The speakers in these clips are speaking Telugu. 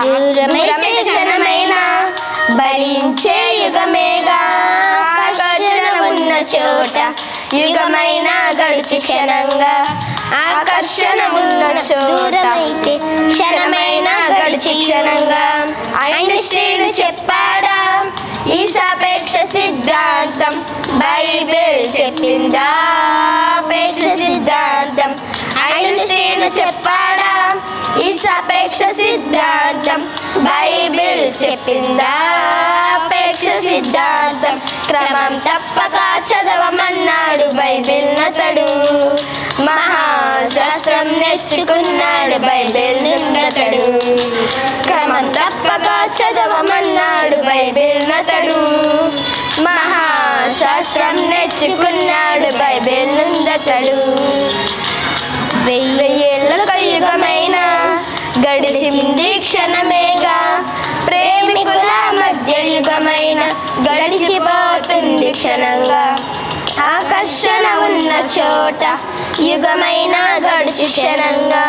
దూరమైతే క్షణమైన భరించే యుగమేగా ఆకర్షణ ఉన్న చోట యుగమైన గడిచి క్షణంగా ఆకర్షణ ఉన్న చోట క్షణమైన గడిచి క్షణంగా ఐన్స్టీన్ చెప్పాడా ఈ సాపేక్ష సిద్ధాంతం బైబిల్ చెప్పిందా సాపేక్ష సిద్ధాంతం ఐన్స్టీన్ చెప్పాడా ఈ సాపేక్ష సిద్ధాంతం బైబిల్ చెప్పిందా సాపేక్ష సిద్ధాంతం క్రమం తప్పక చదవమన్నాడు బైబిల్ నతడు మహాశాస్త్రం నేర్చుకున్నాడు బైబిల్ నిందతడు క్రమం తప్పక చదవమన్నాడు బైబిల్ నతడు మహాశాస్త్రం నేర్చుకున్నాడు బైబిల్ నిందతడు వెయ్యేళ్ళ యుగమైన గడిచింది క్షణమేగా ప్రేమికుల మధ్య యుగమైన గడిచిపోతుంది క్షణంగా ఆకర్షణ ఉన్న చోట యుగమైన గడిచి క్షణంగా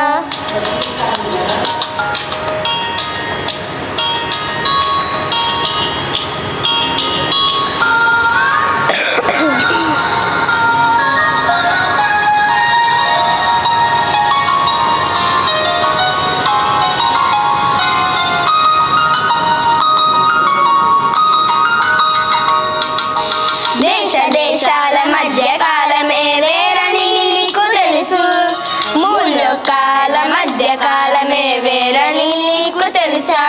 దేశాల మధ్య కాలమే వేరని నీకు తెలుసు మూల్లోకాల మధ్య కాలమే వేరని నీకు తెలుసా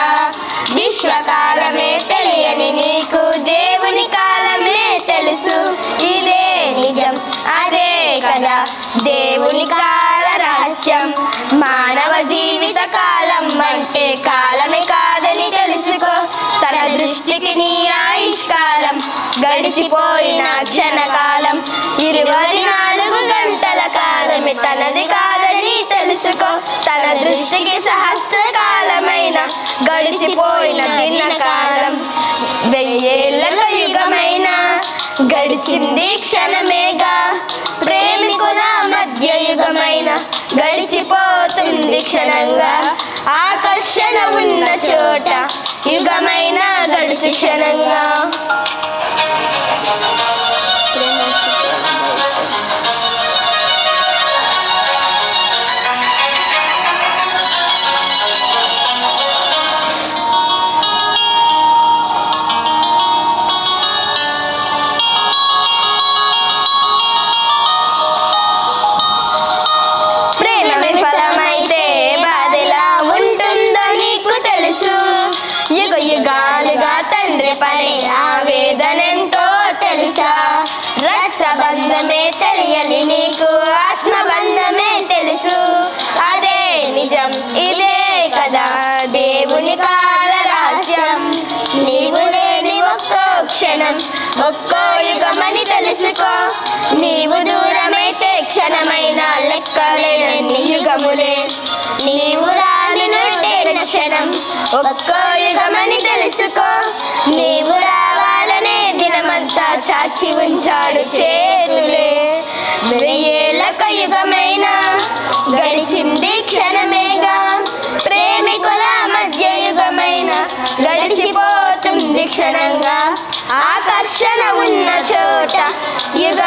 విశ్వకాలమే తెలియని నీకు దేవుని కాలమే తెలుసు ఇదే నిజం అదే కదా దేవుని కాల రహస్యం మానవ జీవిత కాలం అంటే కాలమే కాదని తెలుసుకో తన దృష్టికి నీ ఆయుష్కాలం గడిచిపోయిన క్షణకాలం 24 గంటల కాలమే తనది కాదని తెలుసుకో తన దృష్టికి సహస్ర కాలమైన గడిచిపోయిన దినకాలం వెయ్యేళ్ళ యుగమైన గడిచింది క్షణమేగా ప్రేమికుల మధ్య యుగమైన గడిచిపోతుంది క్షణంగా ఆకర్షణ ఉన్న చోట యుగమైన గడిచి క్షణంగా యుగాలుగా తండ్రి పడే ఆవేదనెంతో తెలుసా రక్తబంధమే తెలియని నీకు ఆత్మబంధమే తెలుసు అదే నిజం ఇదే కదా దేవుని కాల రహస్యం నీవు లేని ఒక్కో క్షణం ఒక్కో యుగమని తెలుసుకో నీవు దూరమైతే క్షణమైన లెక్కలేని యుగములే నీవు రాని క్షణం ఒక్కో యుగమని తెలుసుకో నీవు రావాలనే దినమంతా చాచి ఉంచాడు చేతులే వెయ్యేళ్ళ యుగమైన గడిచింది క్షణమేగా ప్రేమికుల మధ్య యుగమైన గడిచిపోతుంది క్షణంగా ఆకర్షణ ఉన్న చోట యుగ